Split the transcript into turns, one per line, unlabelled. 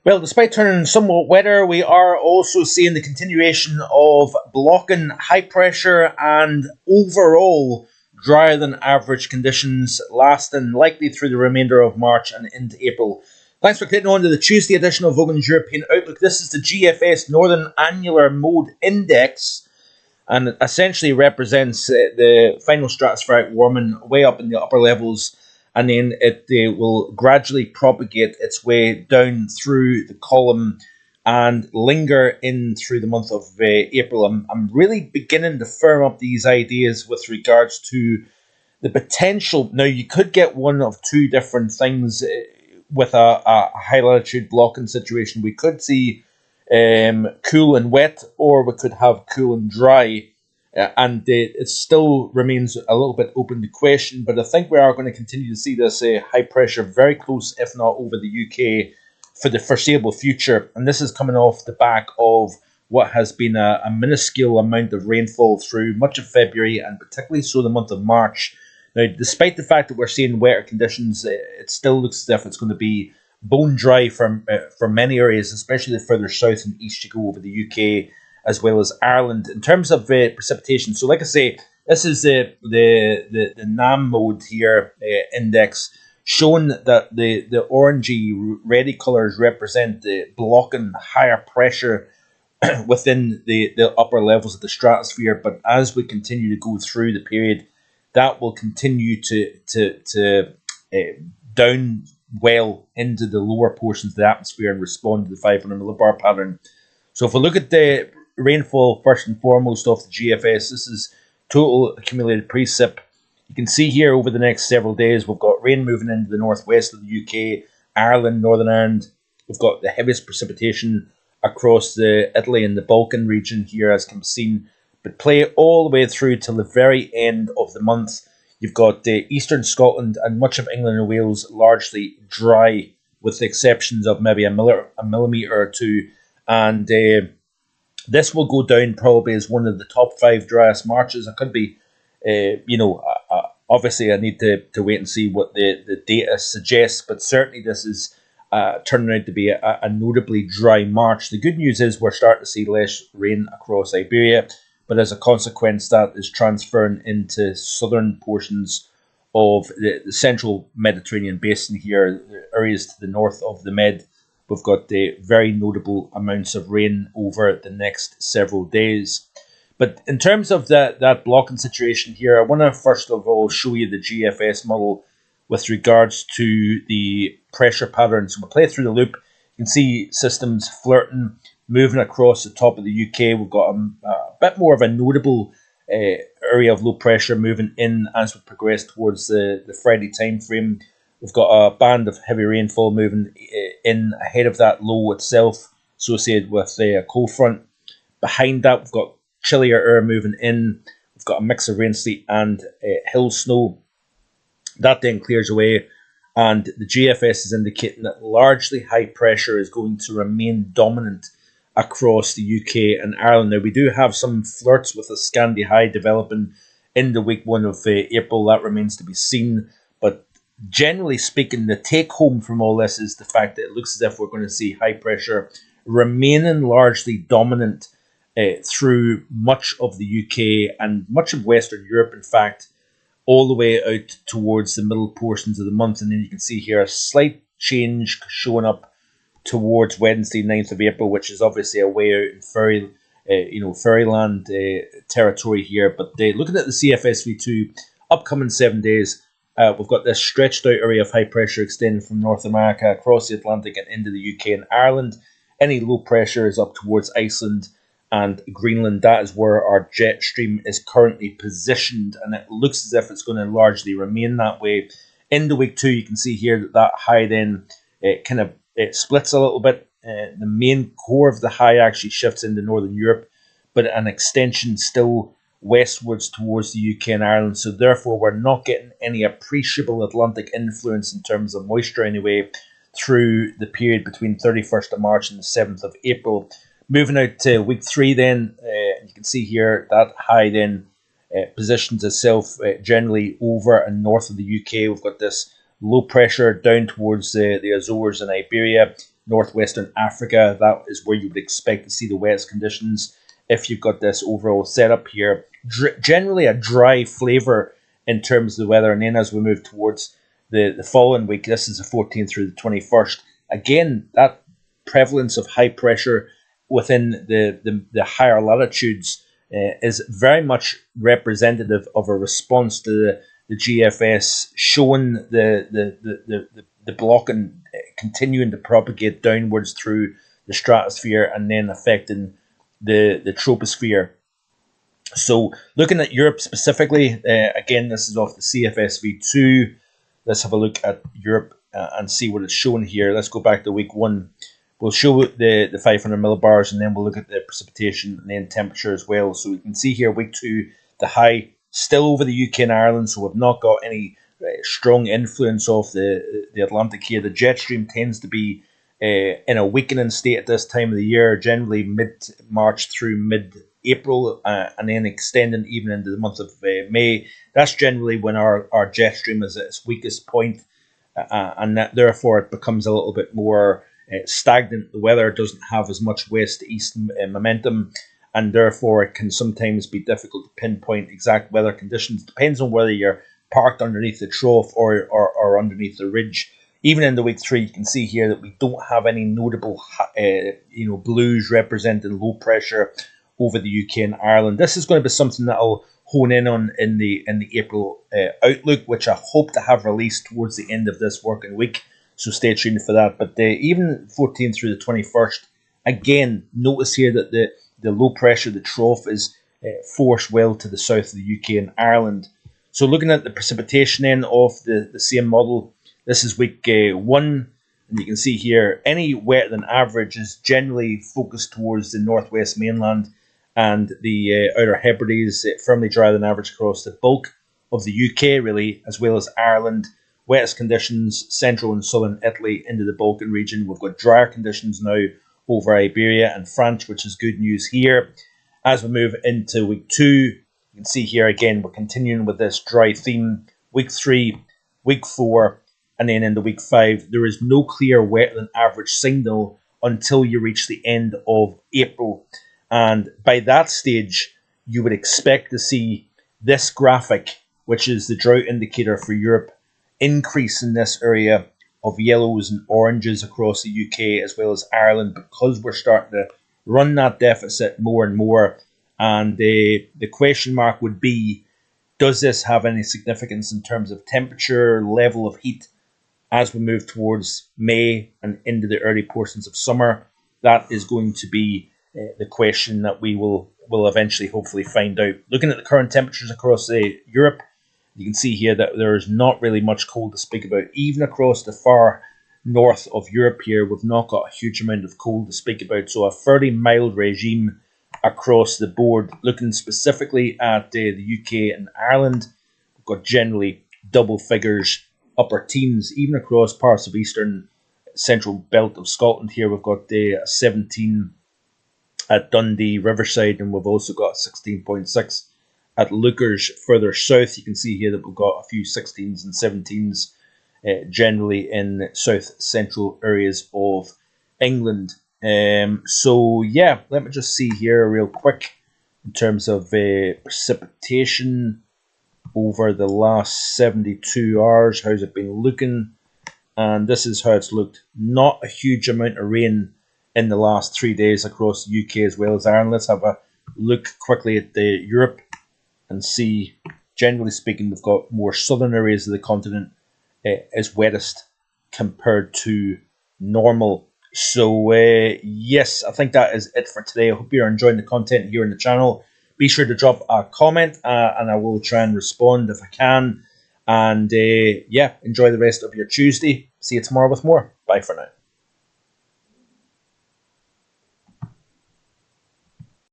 Well, despite turning somewhat wetter, we are also seeing the continuation of blocking high pressure and overall drier than average conditions lasting likely through the remainder of March and into April. Thanks for clicking on to the Tuesday edition of Vogan's European Outlook. This is the GFS Northern Annular Mode Index, and it essentially represents the final stratospheric warming way up in the upper levels, and then it will gradually propagate its way down through the column and linger in through the month of April. I'm really beginning to firm up these ideas with regards to the potential. Now, you could get one of two different things with a high latitude blocking situation. We could see cool and wet, or we could have cool and dry. And it still remains a little bit open to question, but I think we are going to continue to see this high pressure very close, if not over the UK, for the foreseeable future. And this is coming off the back of what has been a minuscule amount of rainfall through much of February, and particularly so the month of March. Now, despite the fact that we're seeing wetter conditions, it still looks as if it's going to be bone dry for many areas, especially the further south and east you go over the UK, as well as Ireland. In terms of precipitation, so like I say, this is the NAM mode here index, showing that the orangey reddy colours represent the blocking higher pressure within the upper levels of the stratosphere. But as we continue to go through the period, that will continue to down well into the lower portions of the atmosphere and respond to the 500 millibar pattern. So if we look at the rainfall first and foremost off the GFS, this is total accumulated precip. You can see here over the next several days we've got rain moving into the northwest of the UK, Ireland, Northern Ireland. We've got the heaviest precipitation across the Italy and the Balkan region here, as can be seen, but play all the way through till the very end of the month. You've got eastern Scotland and much of England and Wales largely dry, with the exceptions of maybe a millimetre or two, and this will go down probably as one of the top 5 driest Marches. It could be, obviously I need to wait and see what the data suggests, but certainly this is turning out to be a notably dry March. The good news is we're starting to see less rain across Iberia, but as a consequence that is transferring into southern portions of the central Mediterranean basin here, areas to the north of the Med. We've got very notable amounts of rain over the next several days. But in terms of that blocking situation here, I want to first of all show you the GFS model with regards to the pressure patterns. We'll play through the loop. You can see systems flirting, moving across the top of the UK. We've got a bit more of a notable area of low pressure moving in as we progress towards the Friday time frame. We've got a band of heavy rainfall moving in ahead of that low itself, associated with a cold front. Behind that, we've got chillier air moving in. We've got a mix of rain, sleet, and hill snow. That then clears away, and the GFS is indicating that largely high pressure is going to remain dominant across the UK and Ireland. Now, we do have some flirts with a Scandi high developing in the week 1 of April. That remains to be seen, but generally speaking, the take home from all this is the fact that it looks as if we're going to see high pressure remaining largely dominant through much of the UK and much of Western Europe, in fact, all the way out towards the middle portions of the month. And then you can see here a slight change showing up towards Wednesday, 9th of April, which is obviously a way out in Fairyland territory here. But looking at the CFSV2 upcoming 7 days, we've got this stretched out area of high pressure extending from North America across the Atlantic and into the UK and Ireland. Any low pressure is up towards Iceland and Greenland. That is where our jet stream is currently positioned, and it looks as if it's going to largely remain that way. Into week 2, you can see here that high then it splits a little bit. The main core of the high actually shifts into Northern Europe, but an extension still westwards towards the UK and Ireland. So therefore, we're not getting any appreciable Atlantic influence in terms of moisture anyway through the period between 31st of March and the 7th of April. Moving out to week 3 then, you can see here that high then positions itself generally over and north of the UK. We've got this low pressure down towards the Azores and Iberia. northwestern Africa. That is where you would expect to see the wettest conditions if you've got this overall setup here. Generally a dry flavour in terms of the weather, and then as we move towards the following week, this is the 14th through the 21st, again, that prevalence of high pressure within the higher latitudes is very much representative of a response to the GFS, showing the block and continuing to propagate downwards through the stratosphere and then affecting the troposphere. So looking at Europe specifically, again, this is off the CFSV2. Let's have a look at Europe and see what it's showing here. Let's go back to week 1. We'll show the 500 millibars, and then we'll look at the precipitation and then temperature as well. So we can see here week 2, the high still over the UK and Ireland, so we've not got any strong influence of the Atlantic here. The jet stream tends to be in a weakening state at this time of the year, generally mid-March through mid-April, and then extending even into the month of May. That's generally when our jet stream is at its weakest point, and that, therefore it becomes a little bit more stagnant. The weather doesn't have as much west to east momentum, and therefore it can sometimes be difficult to pinpoint exact weather conditions. Depends on whether you're parked underneath the trough or underneath the ridge. Even in the week 3, you can see here that we don't have any notable blues representing low pressure over the UK and Ireland. This is going to be something that I'll hone in on in the April outlook, which I hope to have released towards the end of this working week. So stay tuned for that. But even 14th through the 21st, again, notice here that the low pressure, the trough, is forced well to the south of the UK and Ireland. So looking at the precipitation then of the same model, this is week 1, and you can see here any wetter than average is generally focused towards the northwest mainland and the Outer Hebrides, firmly drier than average across the bulk of the UK, really, as well as Ireland. Wettest conditions, central and southern Italy into the Balkan region. We've got drier conditions now over Iberia and France, which is good news here. As we move into week 2, you can see here again, we're continuing with this dry theme. Week 3, week 4, and then into week 5, there is no clear wetter than average signal until you reach the end of April. And by that stage, you would expect to see this graphic, which is the drought indicator for Europe, increase in this area of yellows and oranges across the UK as well as Ireland, because we're starting to run that deficit more and more. And the question mark would be, does this have any significance in terms of temperature, level of heat as we move towards May and into the early portions of summer? That is going to be the question that we will eventually hopefully find out. Looking at the current temperatures across Europe, you can see here that there is not really much cold to speak about. Even across the far north of Europe here, we've not got a huge amount of cold to speak about. So a fairly mild regime across the board. Looking specifically at the UK and Ireland, we've got generally double figures, upper teens, even across parts of eastern central belt of Scotland here. We've got 17 at Dundee, Riverside, and we've also got 16.6 at Lookers further south. You can see here that we've got a few 16s and 17s generally in south central areas of England. So yeah, let me just see here real quick in terms of precipitation over the last 72 hours. How's it been looking? And this is how it's looked. Not a huge amount of rain in the last 3 days across the UK as well as Ireland. Let's have a look quickly at Europe and see, generally speaking, we've got more southern areas of the continent as wettest compared to normal. So yes, I think that is it for today. I hope you're enjoying the content here on the channel. Be sure to drop a comment and I will try and respond if I can. And yeah, enjoy the rest of your Tuesday. See you tomorrow with more. Bye for now.